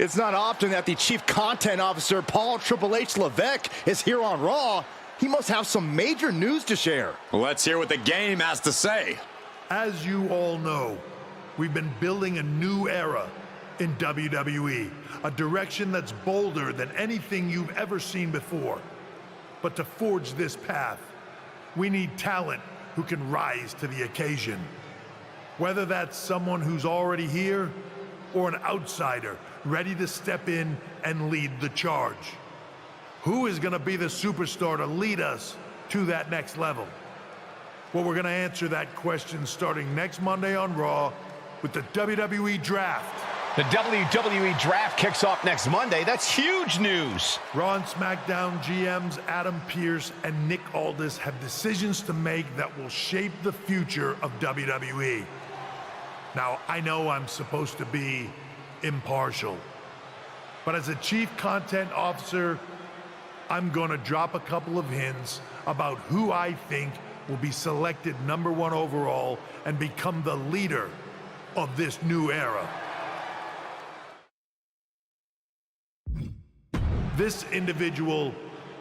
It's not often that the Chief Content Officer, Paul Triple H Levesque, is here on Raw. He must have some major news to share. Let's hear what the game has to say. As you all know, we've been building a new era in WWE, a direction that's bolder than anything you've ever seen before. But to forge this path, we need talent who can rise to the occasion. Whether that's someone who's already here or an outsider ready to step in and lead the charge. Who is going to be the superstar to lead us to that next level? Well, we're going to answer that question starting next Monday on Raw with the WWE Draft. The WWE Draft kicks off next Monday. That's huge news. Raw and SmackDown GMs Adam Pearce and Nick Aldis have decisions to make that will shape the future of WWE. Now, I know I'm supposed to be impartial, but as a Chief Content Officer, I'm gonna drop a couple of hints about who I think will be selected #1 overall and become the leader of this new era. This individual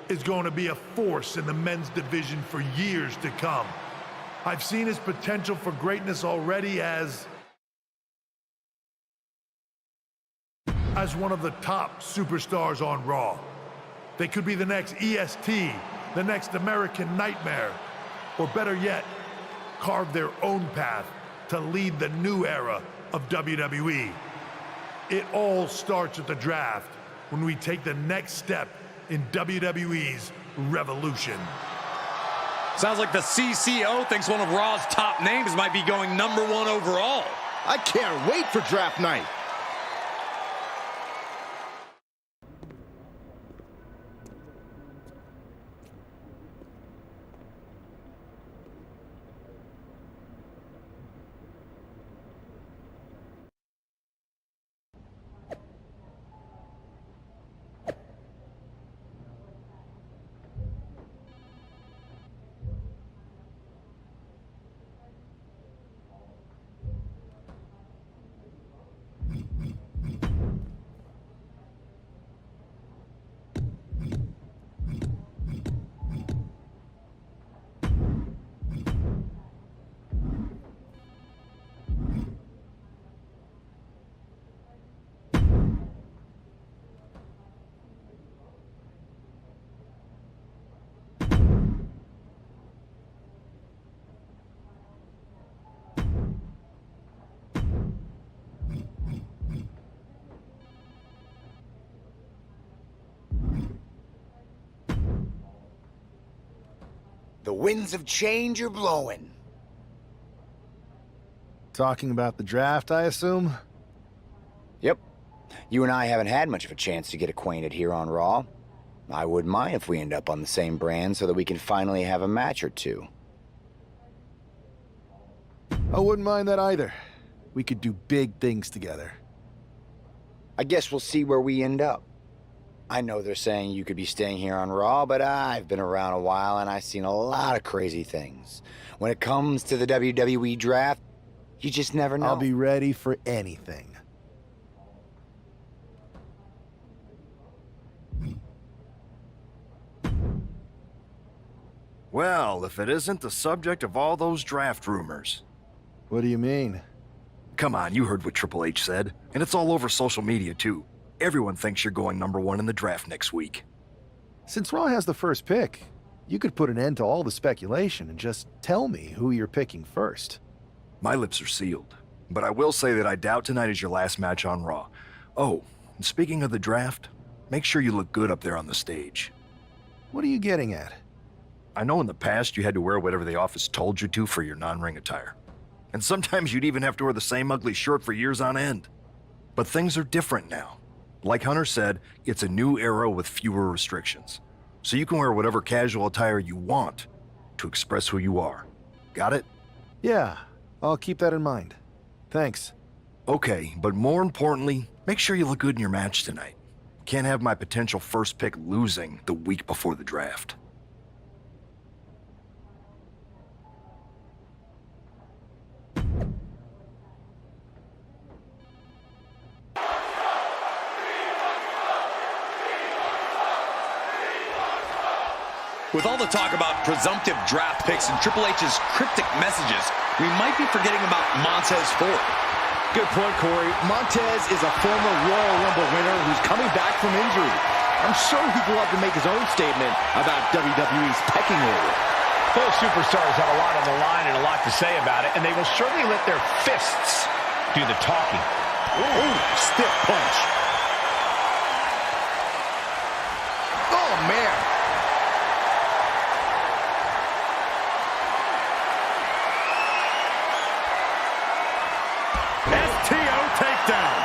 is going to be a force in the men's division for years to come. I've seen his potential for greatness already as one of the top superstars on Raw. They could be the next EST, the next American Nightmare, or better yet, carve their own path to lead the new era of WWE. It all starts at the draft when we take the next step in WWE's revolution. Sounds like the CCO thinks one of Raw's top names might be going #1 overall. I can't wait for draft night. The winds of change are blowing. Talking about the draft, I assume? Yep. You and I haven't had much of a chance to get acquainted here on Raw. I wouldn't mind if we end up on the same brand so that we can finally have a match or two. I wouldn't mind that either. We could do big things together. I guess we'll see where we end up. I know they're saying you could be staying here on Raw, but I've been around a while and I've seen a lot of crazy things. When it comes to the WWE Draft, you just never know. I'll be ready for anything. Well, if it isn't the subject of all those draft rumors. What do you mean? Come on, you heard what Triple H said, and it's all over social media too. Everyone thinks you're going #1 in the draft next week. Since Raw has the first pick, you could put an end to all the speculation and just tell me who you're picking first. My lips are sealed, but I will say that I doubt tonight is your last match on Raw. Oh, and speaking of the draft, make sure you look good up there on the stage. What are you getting at? I know in the past you had to wear whatever the office told you to for your non-ring attire. And sometimes you'd even have to wear the same ugly shirt for years on end. But things are different now. Like Hunter said, it's a new era with fewer restrictions. So you can wear whatever casual attire you want to express who you are. Got it? Yeah, I'll keep that in mind. Thanks. Okay, but more importantly, make sure you look good in your match tonight. Can't have my potential first pick losing the week before the draft. With all the talk about presumptive draft picks and Triple H's cryptic messages, we might be forgetting about Montez Ford. Good point, Corey. Montez is a former Royal Rumble winner who's coming back from injury. I'm sure he'd love to make his own statement about WWE's pecking order. Both superstars have a lot on the line and a lot to say about it, and they will surely let their fists do the talking. Ooh, stiff punch. Oh, man. STO takedown.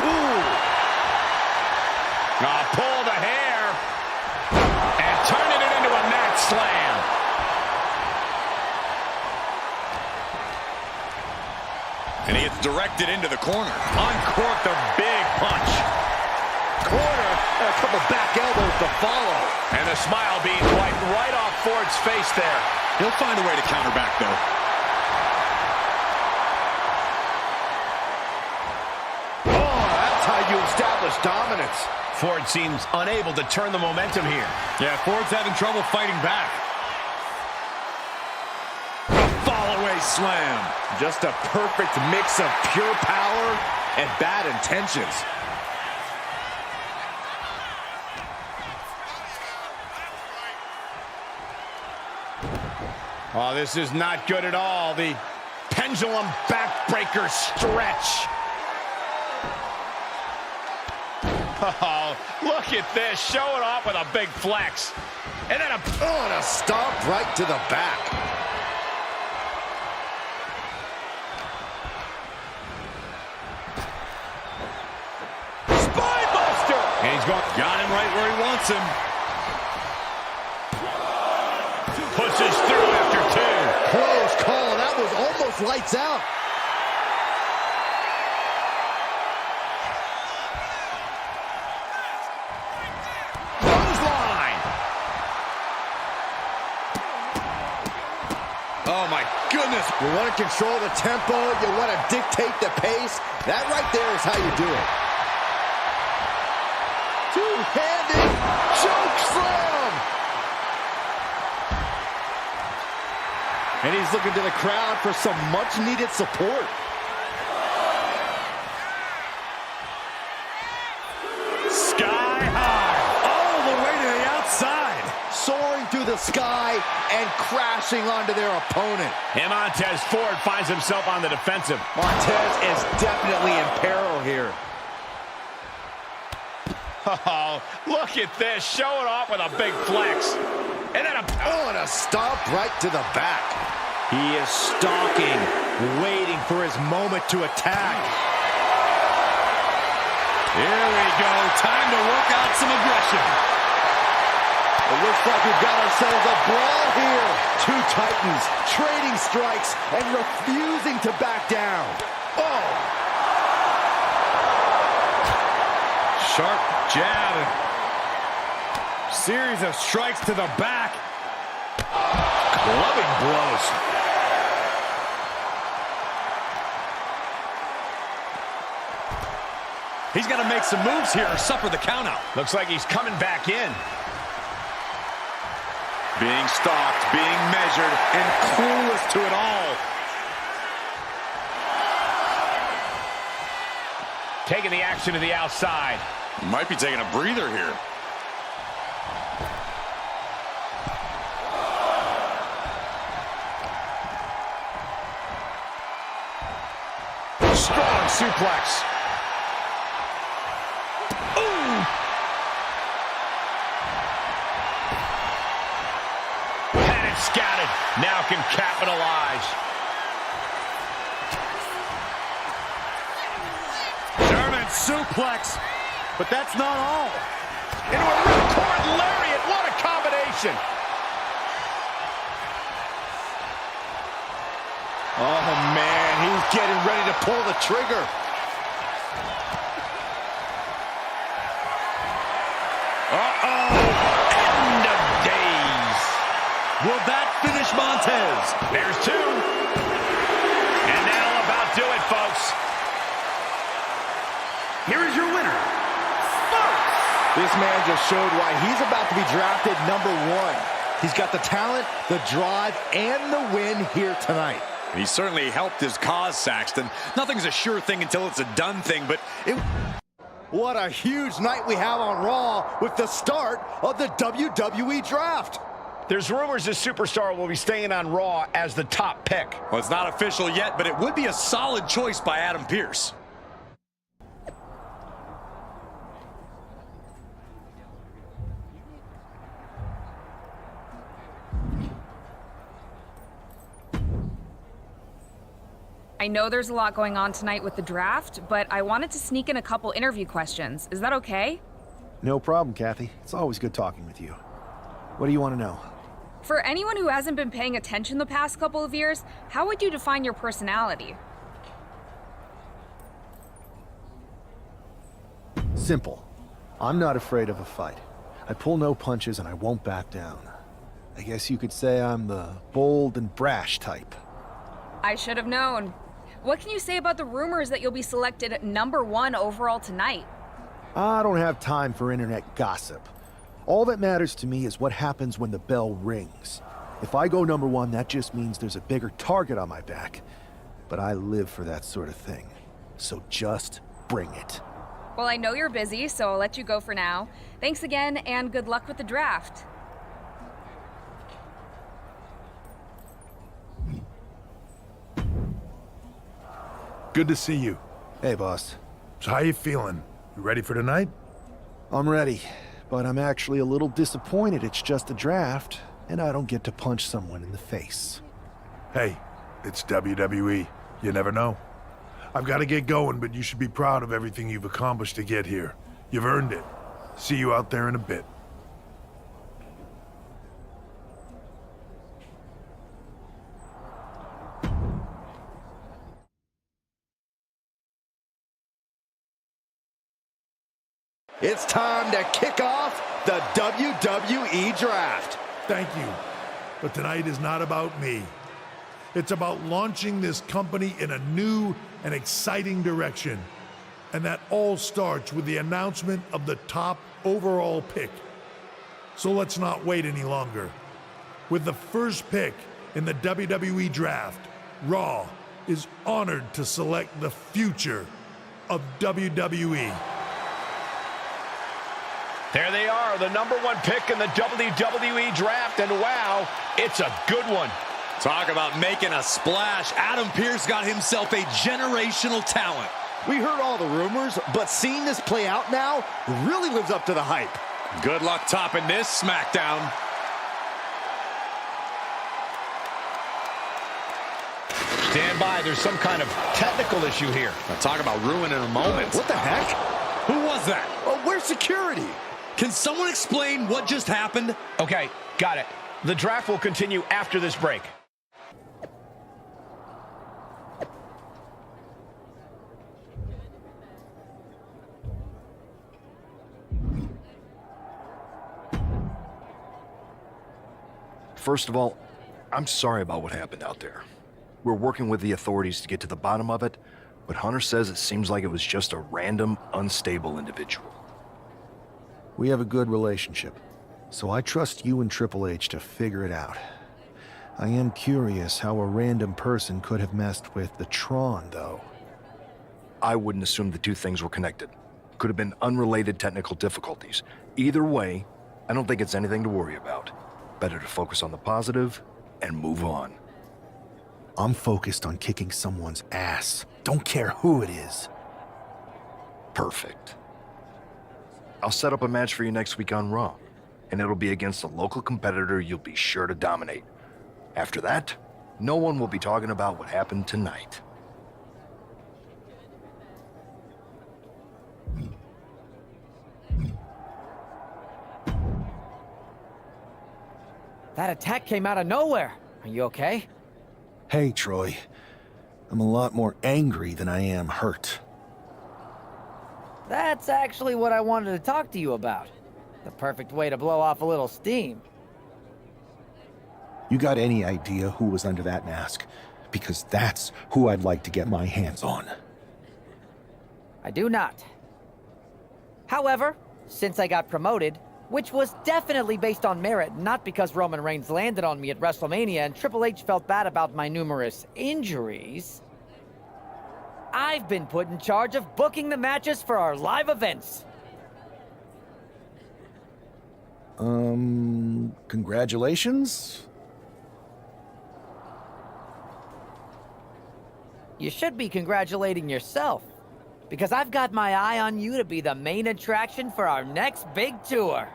Ooh. Pull the hair and turning it into a mat slam. And he gets directed into the corner. Uncorked a big punch. Corner, and a couple back elbows to follow. And the smile being wiped right off Ford's face there. He'll find a way to counter back, though. Oh, that's how you establish dominance. Ford seems unable to turn the momentum here. Yeah, Ford's having trouble fighting back. A fall-away slam. Just a perfect mix of pure power and bad intentions. Oh, this is not good at all. The pendulum backbreaker stretch. Oh, look at this. Showing off with a big flex. And then a stomp right to the back. Spine buster. And he's Got him right where he wants him. pushes through after two. Close call. That was almost lights out. Oh, my goodness. You want to control the tempo. You want to dictate the pace. That right there is how you do it. Two-handed choke slam. And he's looking to the crowd for some much-needed support. Sky high. All the way to the outside. Soaring through the sky and crashing onto their opponent. And Montez Ford finds himself on the defensive. Montez is definitely in peril here. Oh, look at this. Showing off with a big flex. And then and a stomp right to the back. He is stalking, waiting for his moment to attack. Here we go. Time to work out some aggression. It looks like we've got ourselves a brawl here. Two titans trading strikes and refusing to back down. Oh! Sharp jab. Series of strikes to the back. clubbing blows. He's got to make some moves here or suffer the countout. Looks like he's coming back in. Being stalked, being measured, and clueless to it all. Taking the action to the outside. Might be taking a breather here. Strong suplex. Ooh! Had it scouted. Now can capitalize. German suplex. But that's not all. Into a ripcord lariat. What a combination. Oh, man, he's getting ready to pull the trigger. Uh-oh. End of days. Will that finish Montez? There's two. And that'll about do it, folks. Here is your winner, first This man just showed why he's about to be drafted #1. He's got the talent, the drive, and the win here tonight. He certainly helped his cause, Saxton. Nothing's a sure thing until it's a done thing, but What a huge night we have on Raw with the start of the WWE Draft. There's rumors this superstar will be staying on Raw as the top pick. Well, it's not official yet, but it would be a solid choice by Adam Pearce. I know there's a lot going on tonight with the draft, but I wanted to sneak in a couple interview questions. Is that okay? No problem, Kathy. It's always good talking with you. What do you want to know? For anyone who hasn't been paying attention the past couple of years, how would you define your personality? Simple. I'm not afraid of a fight. I pull no punches and I won't back down. I guess you could say I'm the bold and brash type. I should have known. What can you say about the rumors that you'll be selected #1 overall tonight? I don't have time for internet gossip. All that matters to me is what happens when the bell rings. If I go #1, that just means there's a bigger target on my back. But I live for that sort of thing. So just bring it. Well, I know you're busy, so I'll let you go for now. Thanks again, and good luck with the draft. Good to see you. Hey, boss. So how you feeling? You ready for tonight? I'm ready, but I'm actually a little disappointed it's just a draft, and I don't get to punch someone in the face. Hey, it's WWE. You never know. I've got to get going, but you should be proud of everything you've accomplished to get here. You've earned it. See you out there in a bit. It's time to kick off the WWE Draft. Thank you. But tonight is not about me. It's about launching this company in a new and exciting direction. And that all starts with the announcement of the top overall pick. So let's not wait any longer. With the first pick in the WWE Draft, Raw is honored to select the future of WWE. There they are, the #1 pick in the WWE Draft, and wow, it's a good one. Talk about making a splash. Adam Pearce got himself a generational talent. We heard all the rumors, but seeing this play out now really lives up to the hype. Good luck topping this SmackDown. Stand by, there's some kind of technical issue here. Now talk about ruining a moment. What the heck? Who was that? Where's security? Can someone explain what just happened? Okay, got it. The draft will continue after this break. First of all, I'm sorry about what happened out there. We're working with the authorities to get to the bottom of it, but Hunter says it seems like it was just a random, unstable individual. We have a good relationship, so I trust you and Triple H to figure it out. I am curious how a random person could have messed with the Tron, though. I wouldn't assume the two things were connected. Could have been unrelated technical difficulties. Either way, I don't think it's anything to worry about. Better to focus on the positive and move on. I'm focused on kicking someone's ass. Don't care who it is. Perfect. I'll set up a match for you next week on Raw, and it'll be against a local competitor you'll be sure to dominate. After that, no one will be talking about what happened tonight. That attack came out of nowhere. Are you okay? Hey, Troy. I'm a lot more angry than I am hurt. That's actually what I wanted to talk to you about. The perfect way to blow off a little steam. You got any idea who was under that mask? Because that's who I'd like to get my hands on. I do not. However, since I got promoted, which was definitely based on merit, not because Roman Reigns landed on me at WrestleMania and Triple H felt bad about my numerous injuries, I've been put in charge of booking the matches for our live events. Congratulations? You should be congratulating yourself, because I've got my eye on you to be the main attraction for our next big tour.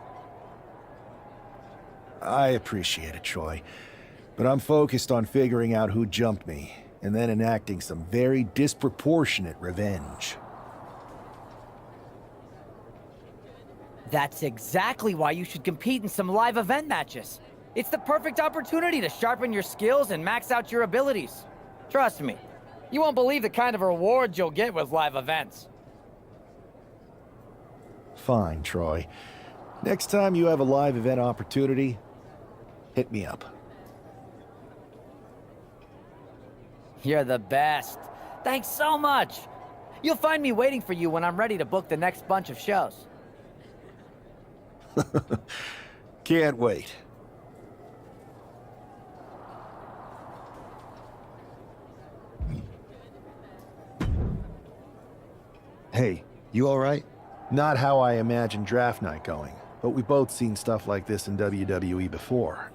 I appreciate it, Troy. But I'm focused on figuring out who jumped me, and then enacting some very disproportionate revenge. That's exactly why you should compete in some live event matches. It's the perfect opportunity to sharpen your skills and max out your abilities. Trust me, you won't believe the kind of rewards you'll get with live events. Fine, Troy. Next time you have a live event opportunity, hit me up. You're the best. Thanks so much. You'll find me waiting for you when I'm ready to book the next bunch of shows. Can't wait. Hey, you alright? Not how I imagined draft night going, but we've both seen stuff like this in WWE before.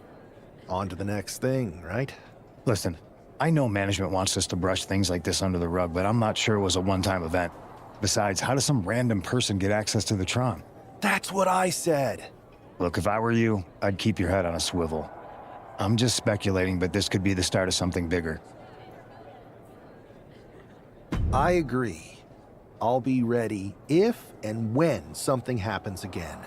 On to the next thing, right? Listen, I know management wants us to brush things like this under the rug, but I'm not sure it was a one-time event. Besides, how does some random person get access to the Tron? That's what I said. Look, if I were you, I'd keep your head on a swivel. I'm just speculating, but this could be the start of something bigger. I agree. I'll be ready if and when something happens again.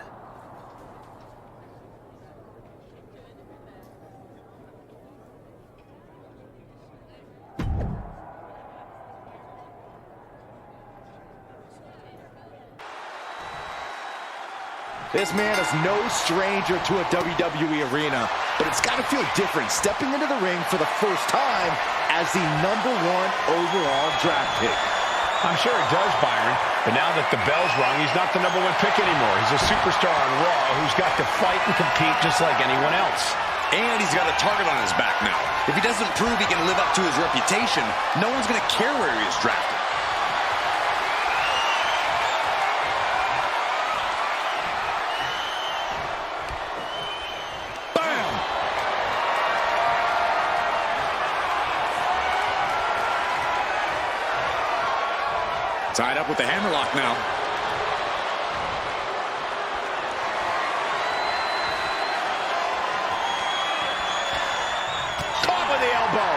This man is no stranger to a WWE arena, but it's got to feel different stepping into the ring for the first time as the #1 overall draft pick. I'm sure it does, Byron, but now that the bell's rung, he's not the #1 pick anymore. He's a superstar on Raw who's got to fight and compete just like anyone else. And he's got a target on his back now. If he doesn't prove he can live up to his reputation, no one's going to care where he is drafted. Tied up with the hammerlock now. Caught with the elbow.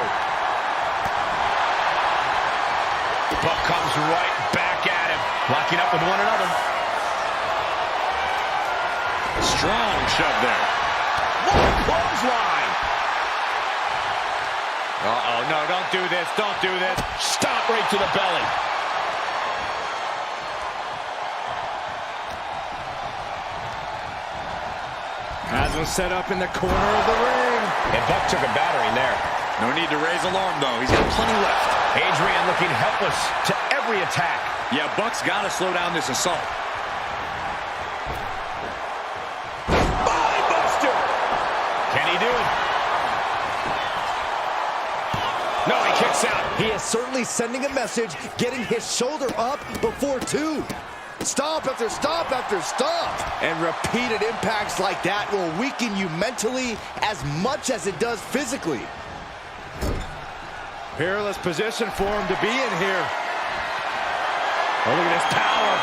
Puck comes right back at him. Locking up with one another. Strong shove there. What a clothesline. Uh-oh, no, don't do this, don't do this. Stop right to the belly. Has him set up in the corner of the ring. And Buck took a battering there. No need to raise alarm, though. He's got plenty left. Adrian looking helpless to every attack. Yeah, Buck's got to slow down this assault. Body buster! Can he do it? No, he kicks out. He is certainly sending a message, getting his shoulder up before two. Stop after stop after stop. And repeated impacts like that will weaken you mentally as much as it does physically. Peerless position for him to be in here. Oh, look at his power.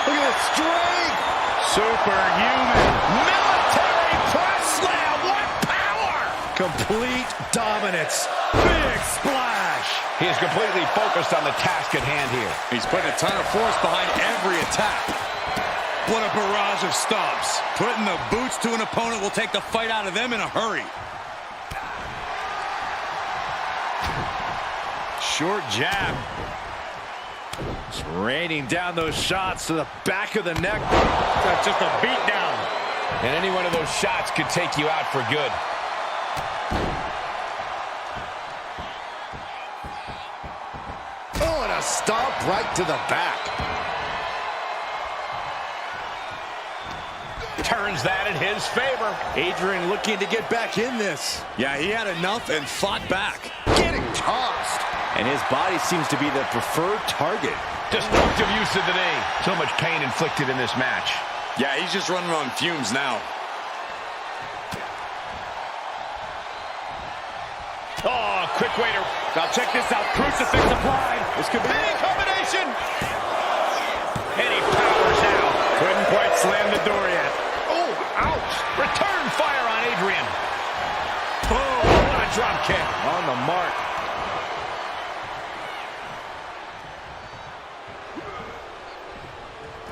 Look at his strength. Superhuman. Military press slam. What power! Complete dominance. Big splash. He is completely focused on the task at hand here. He's putting a ton of force behind every attack. What a barrage of stomps. Putting the boots to an opponent will take the fight out of them in a hurry. Short jab. Just raining down those shots to the back of the neck. That's just a beat down. And any one of those shots could take you out for good. Oh, and a stomp right to the back. Turns that in his favor. Adrian looking to get back in this. Yeah, he had enough and fought back. Getting tossed. And his body seems to be the preferred target. Destructive use of the knee. So much pain inflicted in this match. Yeah, he's just running on fumes now. Oh, quick way to... Now check this out. Crucifix applied. This could be big combination. And he powers out. Couldn't quite slam the door yet. Oh, ouch. Return fire on Adrian. Oh, what a drop kick. On the mark.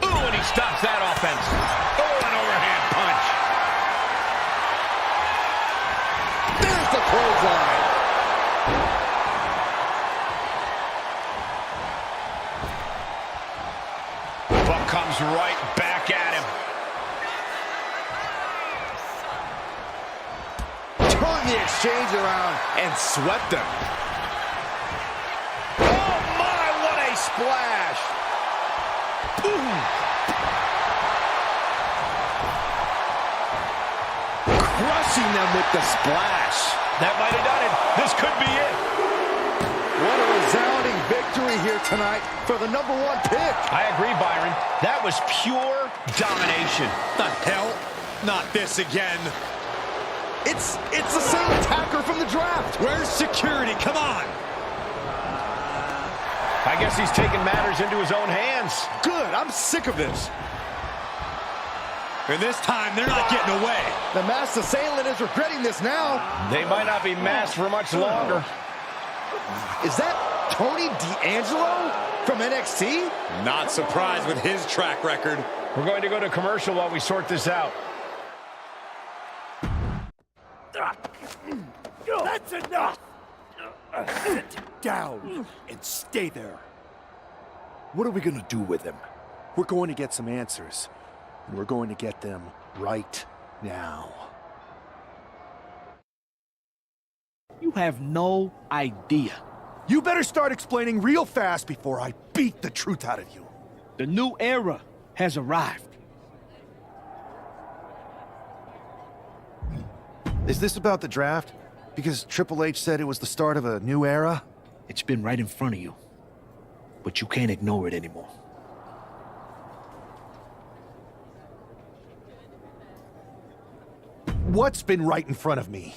Ooh, and he stops that offense. Oh, an overhand punch. There's the clothesline. Buck comes right back at him. Turned the exchange around and swept them. Oh, my, what a splash. Ooh. Crushing them with the splash. That might have done it. This could be it. What a resounding victory here tonight for the #1 pick. I agree, Byron. That was pure domination. The hell? Not this again. It's the same attacker from the draft. Where's security? Come on. I guess he's taking matters into his own hands. Good, I'm sick of this. And this time, they're not getting away. The masked assailant is regretting this now. They might not be masked for much longer. Is that Tony D'Angelo from NXT? Not surprised with his track record. We're going to go to commercial while we sort this out. That's enough! Sit down and stay there. What are we gonna do with him? We're going to get some answers, and we're going to get them right now. You have no idea. You better start explaining real fast before I beat the truth out of you. The new era has arrived. Is this about the draft? Because Triple H said it was the start of a new era? It's been right in front of you. But you can't ignore it anymore. What's been right in front of me?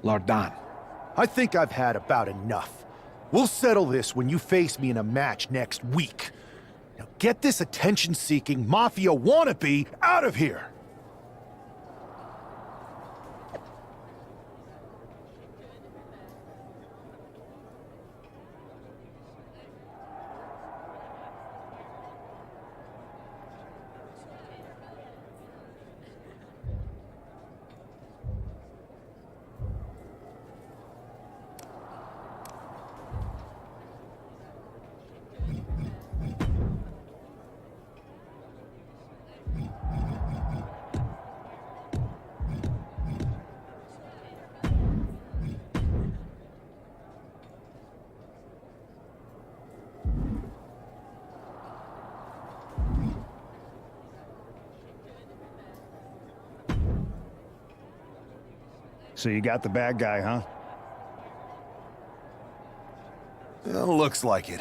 Lardon. I think I've had about enough. We'll settle this when you face me in a match next week. Now get this attention-seeking mafia wannabe out of here! So you got the bad guy, huh? Well, looks like it.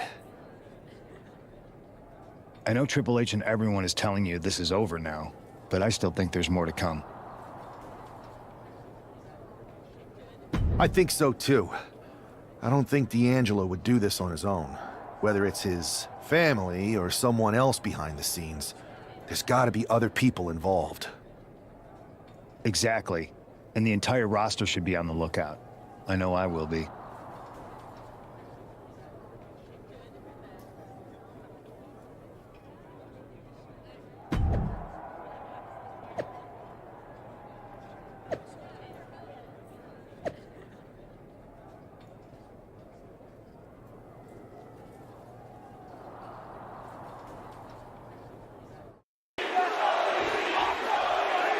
I know Triple H and everyone is telling you this is over now, but I still think there's more to come. I think so too. I don't think D'Angelo would do this on his own. Whether it's his family or someone else behind the scenes, there's gotta be other people involved. Exactly. And the entire roster should be on the lookout. I know I will be.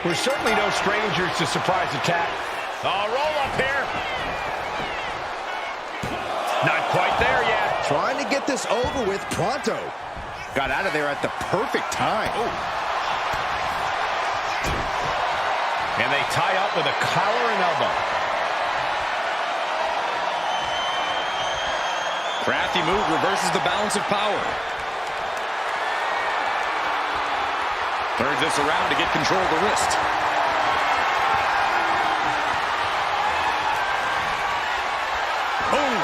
We're certainly no strangers to surprise attack. Roll up here. Not quite there yet. Trying to get this over with pronto. Got out of there at the perfect time. Oh. And they tie up with a collar and elbow. Crafty move reverses the balance of power. Turns this around to get control of the wrist. Boom!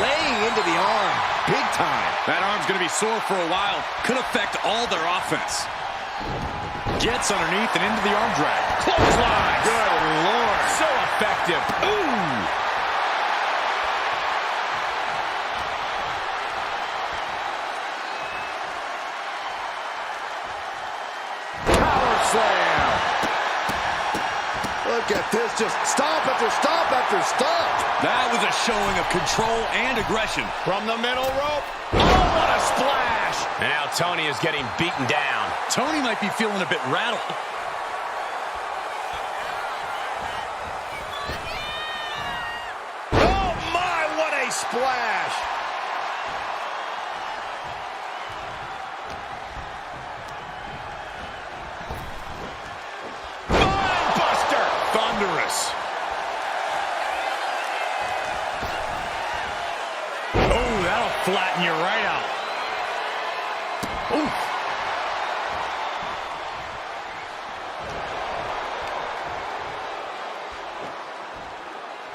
Laying into the arm, big time. That arm's going to be sore for a while. Could affect all their offense. Gets underneath and into the arm drag. Clothesline. Good Lord. So effective. Ooh. Power slam. Look at this, just stop after stop after stop. That was a showing of control and aggression. From the middle rope. Oh, what a splash. And now Tony is getting beaten down. Tony might be feeling a bit rattled. Oh, my, what a splash. Buster. Thunderous. Oh, that'll flatten you right out. Oof.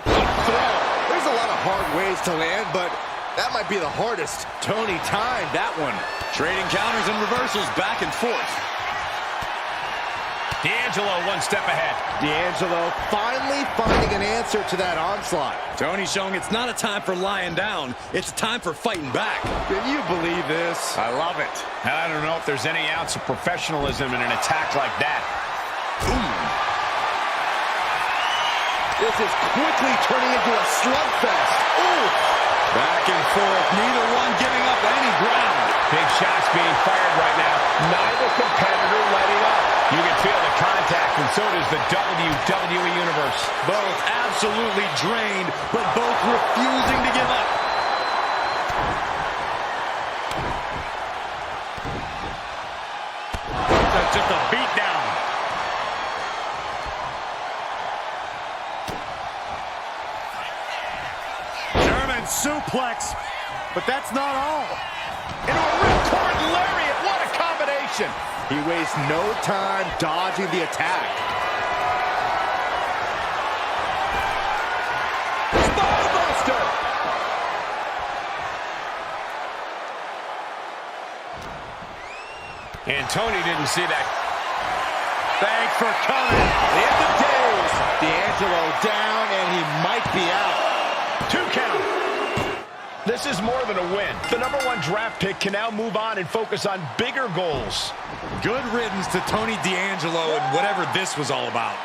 There's a lot of hard ways to land, but that might be the hardest. Tony timed that one. Trading counters and reversals back and forth. D'Angelo one step ahead. D'Angelo finally finding an answer to that onslaught. Tony showing it's not a time for lying down. It's a time for fighting back. Can you believe this? I love it. And I don't know if there's any ounce of professionalism in an attack like that. This is quickly turning into a slugfest. Ooh! Back and forth, neither one giving up any ground. Big shots being fired right now. Neither competitor letting up. You can feel the contact, and so does the WWE Universe. Both absolutely drained, but both refusing to give up. That's just a beat down. German suplex, but that's not all. Into a ripcord lariat. What a combination. He wastes no time dodging the attack. Spinebuster! And Tony didn't see that. Thanks for coming. The end of days. D'Angelo down, and he might be out. 2 count. This is more than a win. The #1 draft pick can now move on and focus on bigger goals. Good riddance to Tony D'Angelo and whatever this was all about.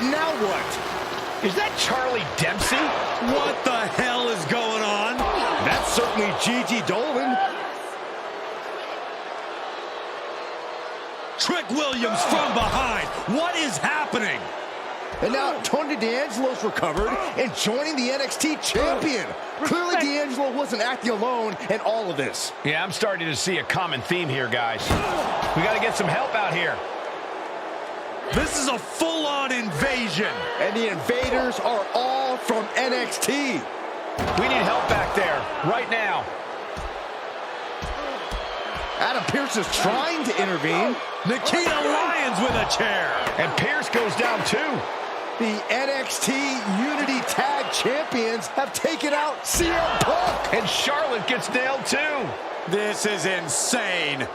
Now what? Is that Charlie Dempsey? What the hell is going on? That's certainly Gigi Dolan. Trick Williams from behind. What is happening? And now Tony D'Angelo's recovered and joining the NXT champion. Clearly D'Angelo wasn't acting alone in all of this. Yeah, I'm starting to see a common theme here, guys. We got to get some help out here. This is a full-on invasion. And the invaders are all from NXT. We need help back there, right now. Adam Pearce is trying to intervene. Nikita Lyons with a chair. And Pearce goes down too. The NXT Unity Tag Champions have taken out CM Punk. And Charlotte gets nailed too. This is insane.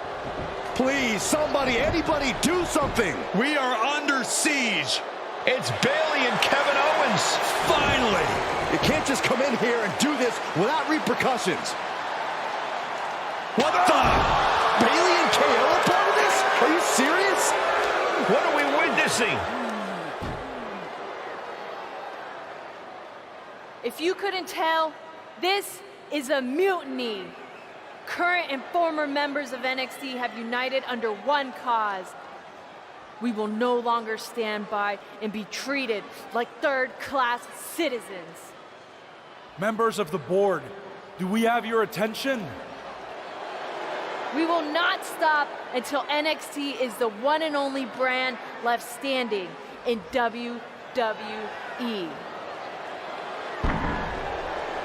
Please, somebody, anybody, do something. We are under siege. It's Bayley and Kevin Owens. Finally. You can't just come in here and do this without repercussions. What the? Bayley and KO are part of this? Are you serious? What are we witnessing? If you couldn't tell, this is a mutiny. Current and former members of NXT have united under one cause. We will no longer stand by and be treated like third-class citizens. Members of the board, Do we have your attention? We will not stop until NXT is the one and only brand left standing in WWE.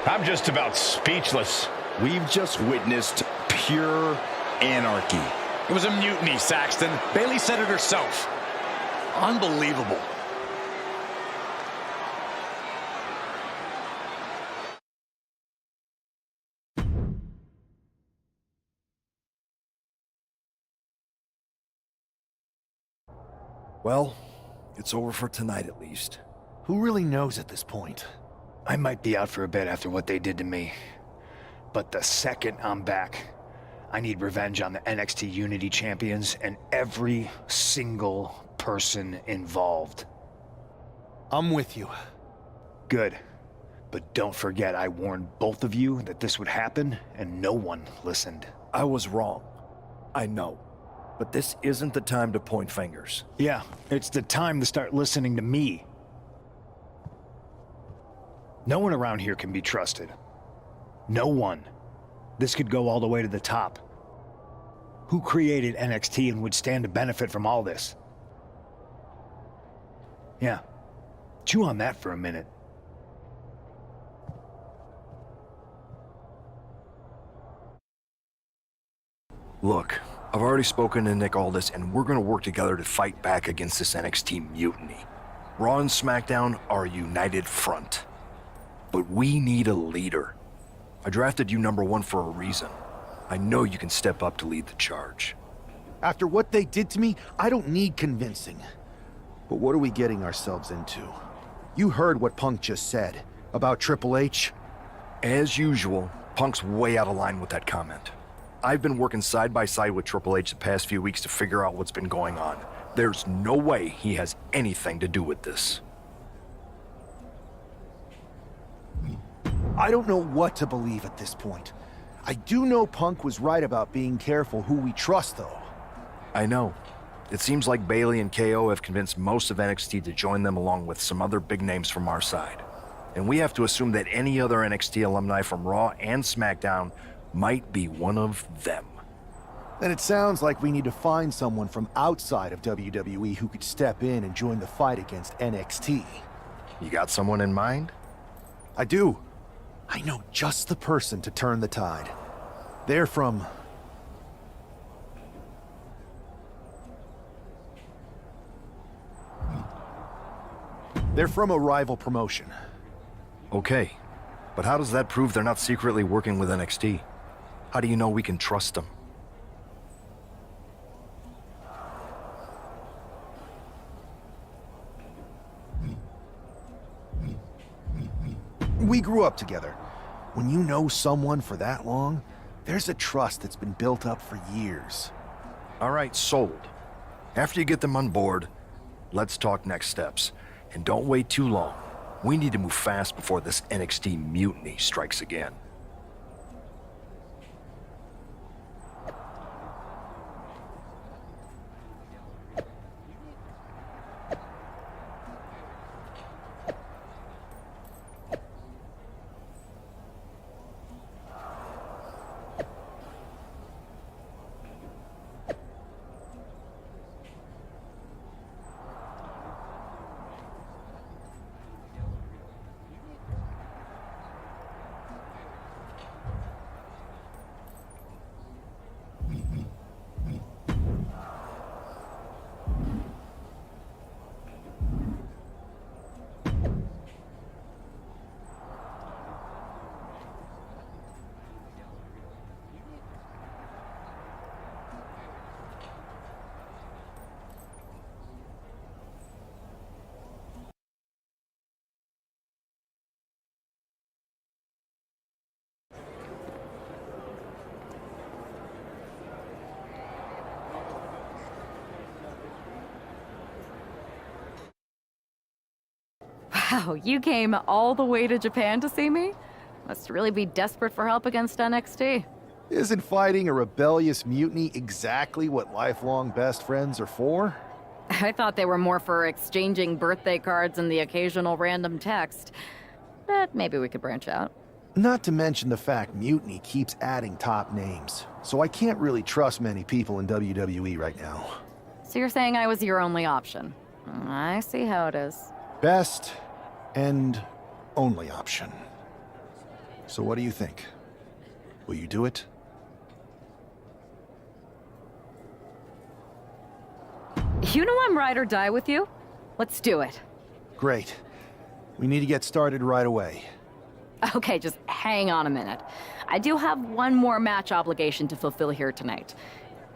I'm just about speechless. We've just witnessed pure anarchy. It was a mutiny, Saxton. Bayley said it herself. Unbelievable. Well, it's over for tonight at least. Who really knows at this point? I might be out for a bit after what they did to me. But the second I'm back, I need revenge on the NXT Unity Champions and every single person involved. I'm with you. Good. But don't forget I warned both of you that this would happen, and no one listened. I was wrong. I know. But this isn't the time to point fingers. Yeah, it's the time to start listening to me. No one around here can be trusted. No one. This could go all the way to the top. Who created NXT and would stand to benefit from all this? Yeah. Chew on that for a minute. Look, I've already spoken to Nick Aldis, and we're gonna work together to fight back against this NXT mutiny. Raw and SmackDown are a united front. But we need a leader. I drafted you #1 for a reason. I know you can step up to lead the charge. After what they did to me, I don't need convincing. But what are we getting ourselves into? You heard what Punk just said about Triple H. As usual, Punk's way out of line with that comment. I've been working side by side with Triple H the past few weeks to figure out what's been going on. There's no way he has anything to do with this. I don't know what to believe at this point. I do know Punk was right about being careful who we trust, though. I know. It seems like Bayley and KO have convinced most of NXT to join them along with some other big names from our side. And we have to assume that any other NXT alumni from Raw and SmackDown might be one of them. Then it sounds like we need to find someone from outside of WWE who could step in and join the fight against NXT. You got someone in mind? I do. I know just the person to turn the tide. They're from... They're from a rival promotion. Okay, but how does that prove they're not secretly working with NXT? How do you know we can trust them? We grew up together. When you know someone for that long, there's a trust that's been built up for years. All right, sold. After you get them on board, let's talk next steps. And don't wait too long. We need to move fast before this NXT mutiny strikes again. Wow, you came all the way to Japan to see me? Must really be desperate for help against NXT. Isn't fighting a rebellious mutiny exactly what lifelong best friends are for? I thought they were more for exchanging birthday cards and the occasional random text. But maybe we could branch out. Not to mention the fact Mutiny keeps adding top names, so I can't really trust many people in WWE right now. So you're saying I was your only option? I see how it is. Best and only option. So what do you think? Will you do it? You know I'm ride or die with you. Let's do it. Great. We need to get started right away. Okay, just hang on a minute. I do have one more match obligation to fulfill here tonight.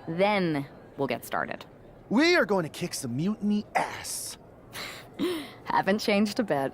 Then we'll get started. We are going to kick some Mutiny ass. Haven't changed a bit.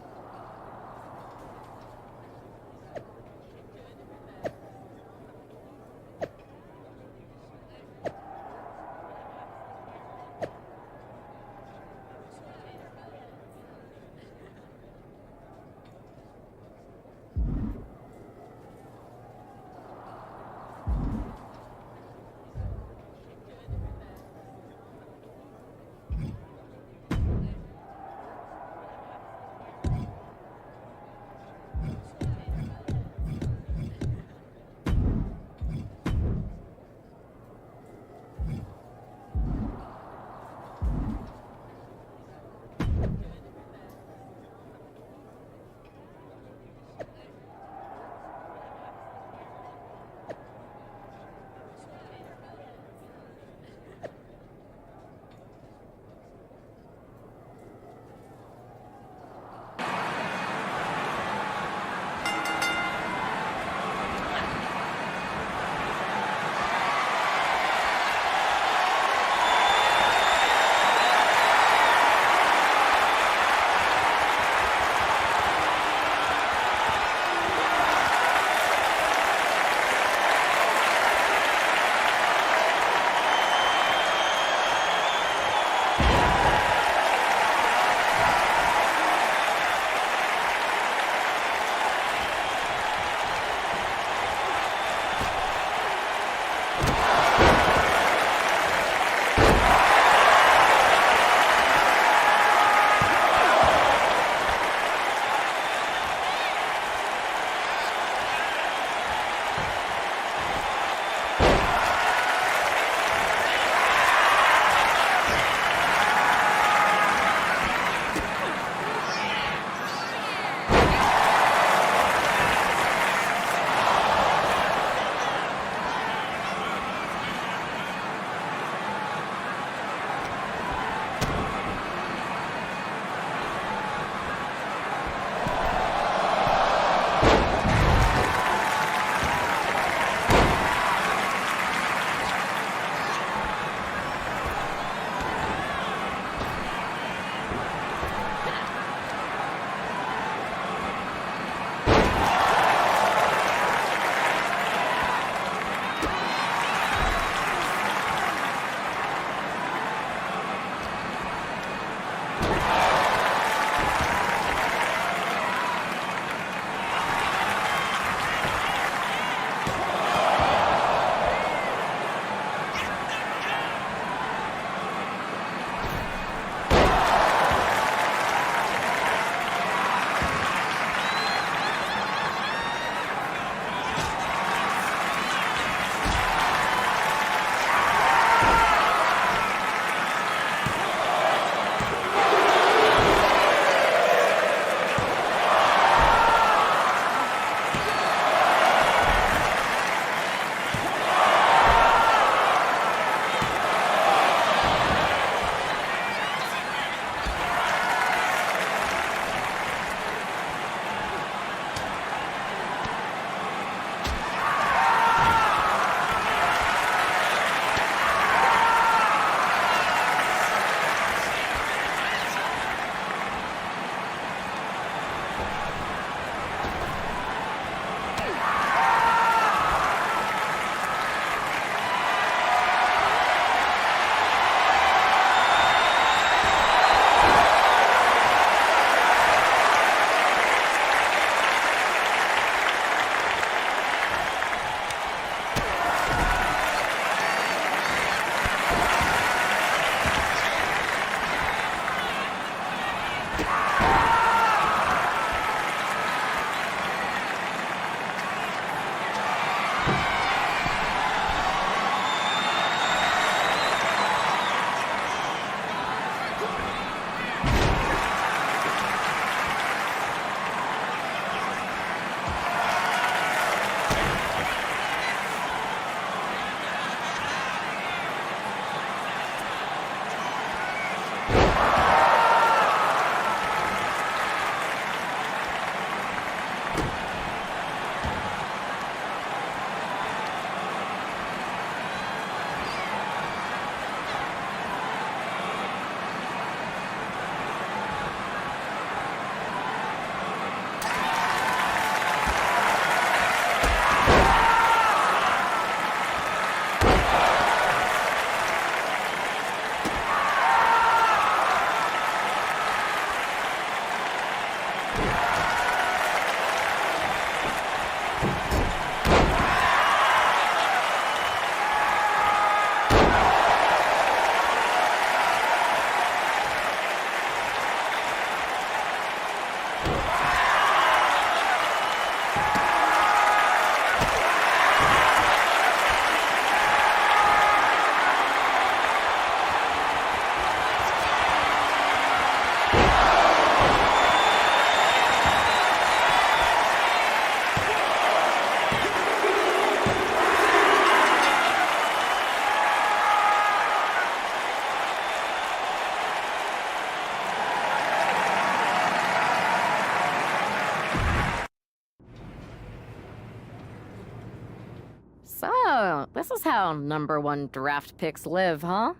Oh, this is how #1 draft picks live, huh?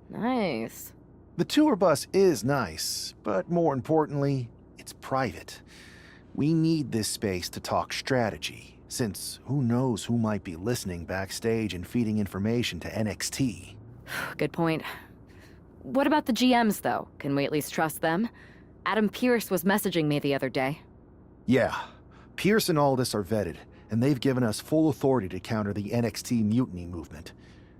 Nice. The tour bus is nice, but more importantly, it's private. We need this space to talk strategy, since who knows who might be listening backstage and feeding information to NXT. Good point. What about the GMs, though? Can we at least trust them? Adam Pearce was messaging me the other day. Yeah, Pierce and Aldis are vetted, and they've given us full authority to counter the NXT mutiny movement.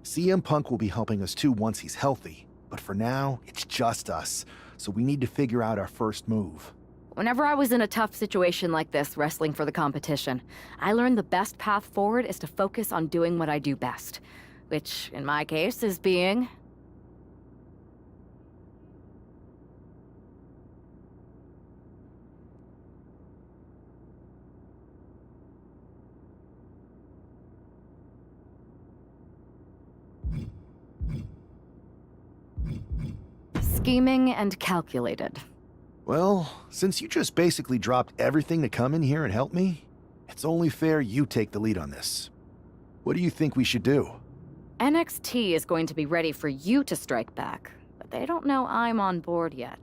CM Punk will be helping us too once he's healthy, but for now, it's just us, so we need to figure out our first move. Whenever I was in a tough situation like this, wrestling for the competition, I learned the best path forward is to focus on doing what I do best. Which, in my case, is being... scheming and calculated. Well, since you just basically dropped everything to come in here and help me, it's only fair you take the lead on this. What do you think we should do? NXT is going to be ready for you to strike back, but they don't know I'm on board yet.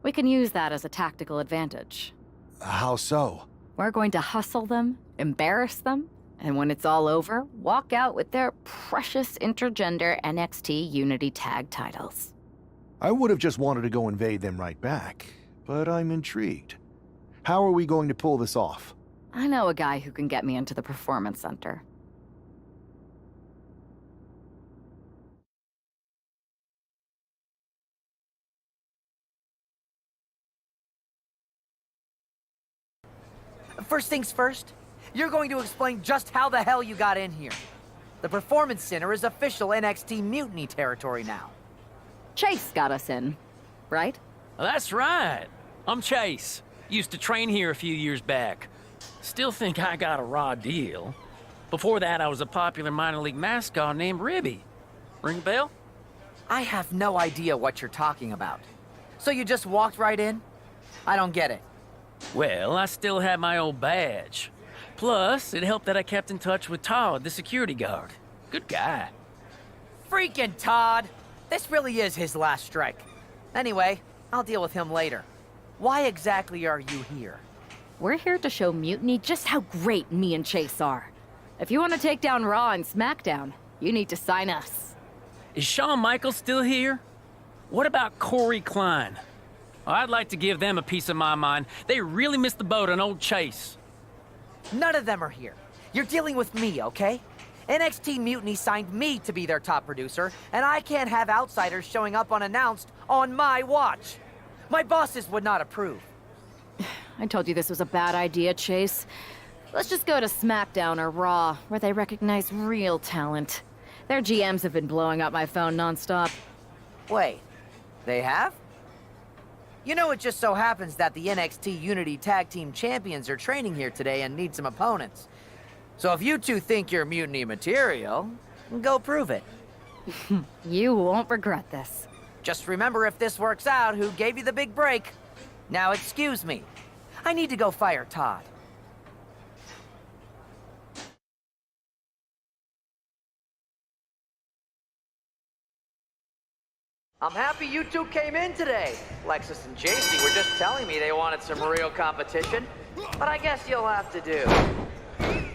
We can use that as a tactical advantage. How so? We're going to hustle them, embarrass them, and when it's all over, walk out with their precious intergender NXT Unity Tag titles. I would have just wanted to go invade them right back, but I'm intrigued. How are we going to pull this off? I know a guy who can get me into the Performance Center. First things first, you're going to explain just how the hell you got in here. The Performance Center is official NXT Mutiny territory now. Chase got us in, right? That's right. I'm Chase. Used to train here a few years back. Still think I got a raw deal. Before that, I was a popular minor league mascot named Ribby. Ring a bell? I have no idea what you're talking about. So you just walked right in? I don't get it. Well, I still had my old badge. Plus, it helped that I kept in touch with Todd, the security guard. Good guy. Freaking Todd! This really is his last strike. Anyway, I'll deal with him later. Why exactly are you here? We're here to show Mutiny just how great me and Chase are. If you want to take down Raw and SmackDown, you need to sign us. Is Shawn Michaels still here? What about Corey Klein? I'd like to give them a piece of my mind. They really missed the boat on old Chase. None of them are here. You're dealing with me, okay? NXT Mutiny signed me to be their top producer, and I can't have outsiders showing up unannounced on my watch. My bosses would not approve. I told you this was a bad idea, Chase. Let's just go to SmackDown or Raw, where they recognize real talent. Their GMs have been blowing up my phone nonstop. Wait, they have? You know, it just so happens that the NXT Unity Tag Team Champions are training here today and need some opponents. So if you two think you're Mutiny material, go prove it. You won't regret this. Just remember, if this works out, who gave you the big break. Now excuse me. I need to go fire Todd. I'm happy you two came in today. Lexus and JC were just telling me they wanted some real competition, but I guess you'll have to do.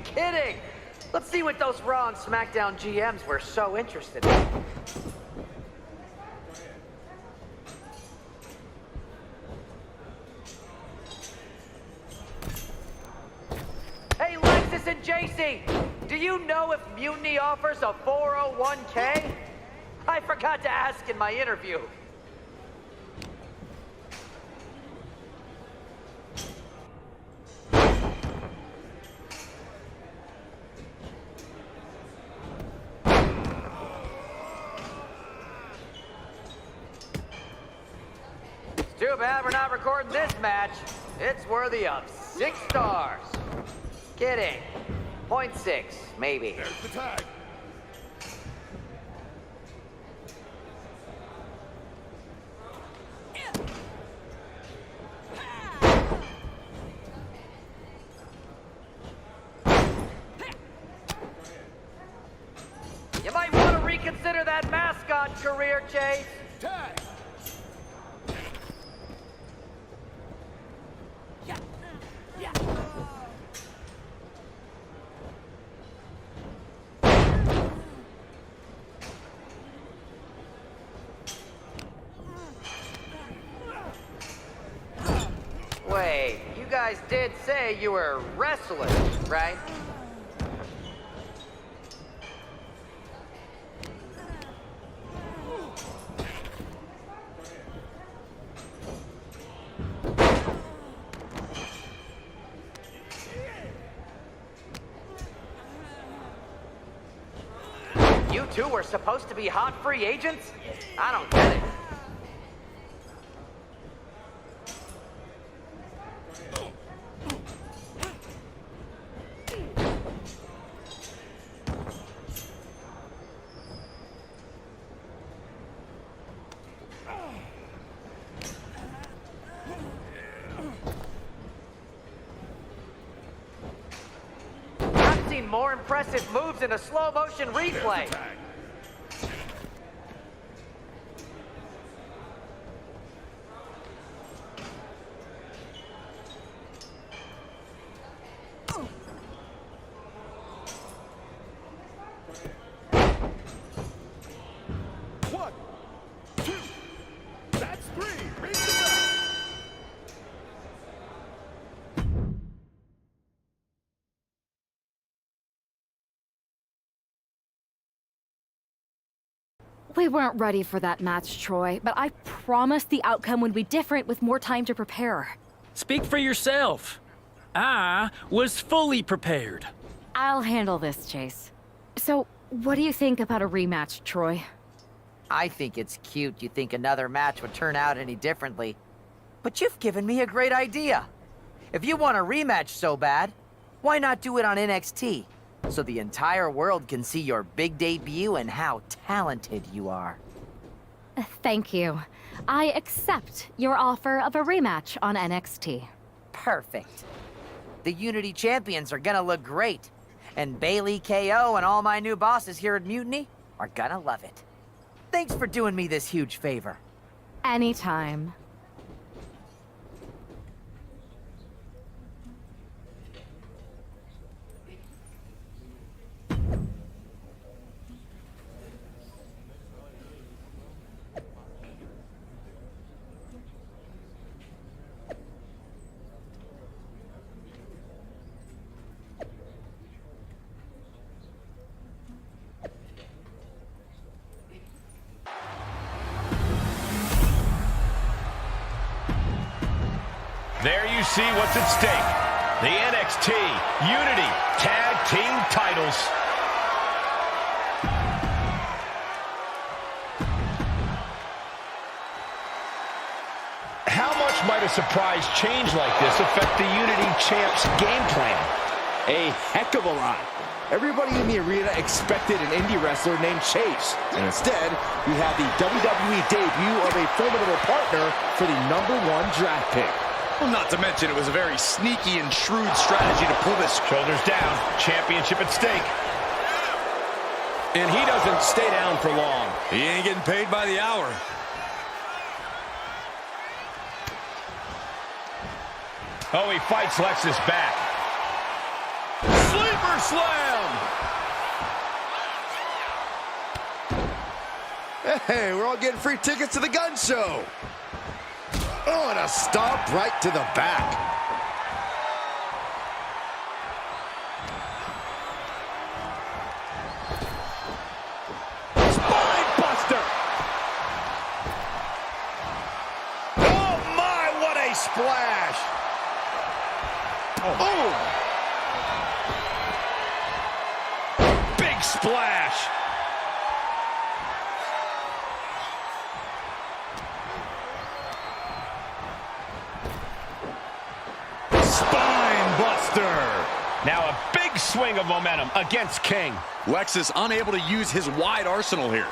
Kidding! Let's see what those Raw and SmackDown GMs were so interested in. Hey, Lexus and JC! Do you know if Mutiny offers a 401k? I forgot to ask in my interview. It's too bad we're not recording this match. It's worthy of 6 stars. Kidding. 0.6, maybe. There's the tag. shot career, Chase? Tag. Wait, you guys did say you were wrestlers, right? You two were supposed to be hot free agents? I don't get it. I've seen more impressive moves in a slow motion replay. We weren't ready for that match, Troy, but I promised the outcome would be different with more time to prepare. Speak for yourself. I was fully prepared. I'll handle this, Chase. So, what do you think about a rematch, Troy? I think it's cute you think another match would turn out any differently. But you've given me a great idea. If you want a rematch so bad, why not do it on NXT? So the entire world can see your big debut and how talented you are. Thank you. I accept your offer of a rematch on NXT. Perfect. The Unity Champions are gonna look great. And Bailey, KO, and all my new bosses here at Mutiny are gonna love it. Thanks for doing me this huge favor. Anytime. There you see what's at stake. The NXT Unity Tag Team titles. How much might a surprise change like this affect the Unity Champs' game plan? A heck of a lot. Everybody in the arena expected an indie wrestler named Chase. And instead, we have the WWE debut of a formidable partner for the #1 draft pick. Well, not to mention it was a very sneaky and shrewd strategy to pull this. Shoulders down, championship at stake. And he doesn't stay down for long. He ain't getting paid by the hour. Oh, he fights Lexus back. Sleeper slam! Hey, we're all getting free tickets to the gun show. Oh, and a stomp right to the back. Spine buster! Oh my, what a splash! Oh! Big splash! Spine buster! Now a big swing of momentum against King. Lexus unable to use his wide arsenal here.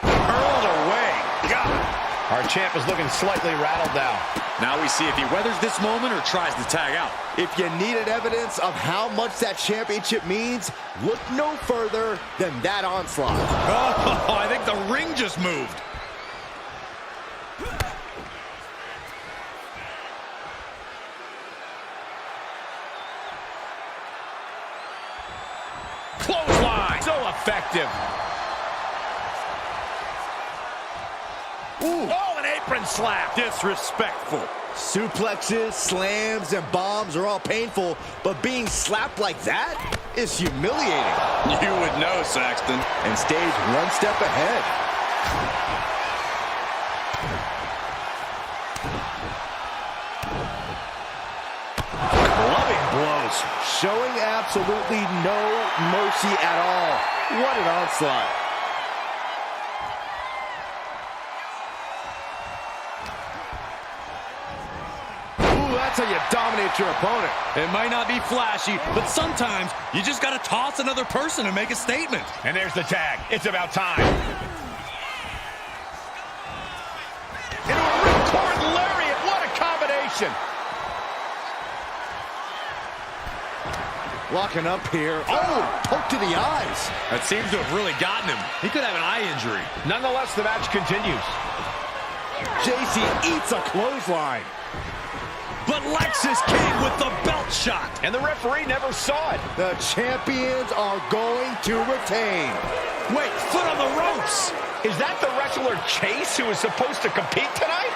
Hurled away. God. Our champ is looking slightly rattled now. Now we see if he weathers this moment or tries to tag out. If you needed evidence of how much that championship means, look no further than that onslaught. Oh, I think the ring just moved. Clothesline. So effective. Ooh. Oh, an apron slap. Disrespectful. Suplexes, slams, and bombs are all painful, but being slapped like that is humiliating. You would know, Saxton. And stays one step ahead. Loving blows. Showing absolutely no mercy at all. What an onslaught. That's how you dominate your opponent. It might not be flashy, but sometimes you just got to toss another person and make a statement. And there's the tag. It's about time. Into a ripcord lariat. What a combination. Locking up here. Oh, poke to the eyes. That seems to have really gotten him. He could have an eye injury. Nonetheless, the match continues. JC eats a clothesline. But Lexus came with the belt shot. And the referee never saw it. The champions are going to retain. Wait, foot on the ropes. Is that the wrestler Chase who is supposed to compete tonight?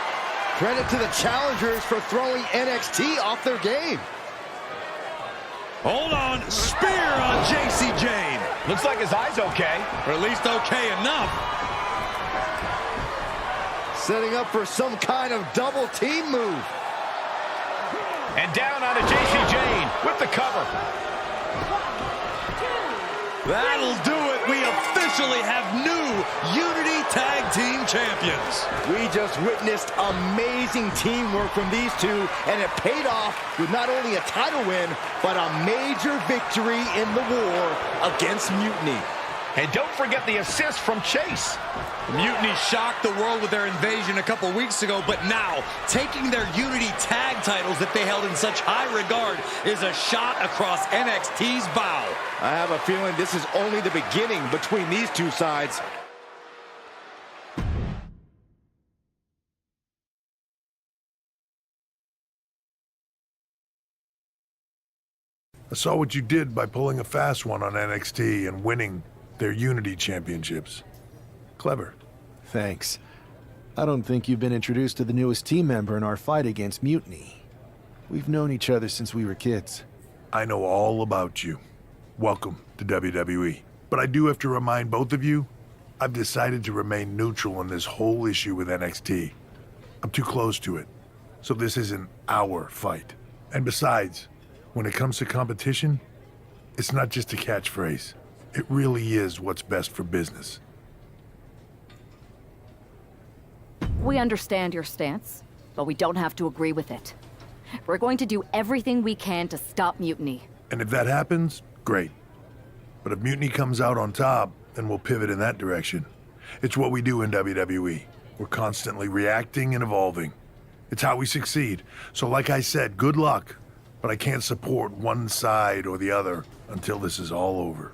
Credit to the challengers for throwing NXT off their game. Hold on. Spear on JC Jane. Looks like his eye's okay. Or at least okay enough. Setting up for some kind of double team move. And down onto JC Jane with the cover. That'll do it. We officially have new Unity Tag Team Champions. We just witnessed amazing teamwork from these two, and it paid off with not only a title win, but a major victory in the war against Mutiny. And don't forget the assist from Chase. Mutiny shocked the world with their invasion a couple weeks ago, but now taking their Unity tag titles that they held in such high regard is a shot across NXT's bow. I have a feeling this is only the beginning between these two sides. I saw what you did by pulling a fast one on NXT and winning their Unity championships. Clever. Thanks. I don't think you've been introduced to the newest team member in our fight against Mutiny. We've known each other since we were kids. I know all about you. Welcome to WWE. But I do have to remind both of you, I've decided to remain neutral in this whole issue with NXT. I'm too close to it, so this isn't our fight. And besides, when it comes to competition, it's not just a catchphrase. It really is what's best for business. We understand your stance, but we don't have to agree with it. We're going to do everything we can to stop Mutiny. And if that happens, great. But if Mutiny comes out on top, then we'll pivot in that direction. It's what we do in WWE. We're constantly reacting and evolving. It's how we succeed. So like I said, good luck. But I can't support one side or the other until this is all over.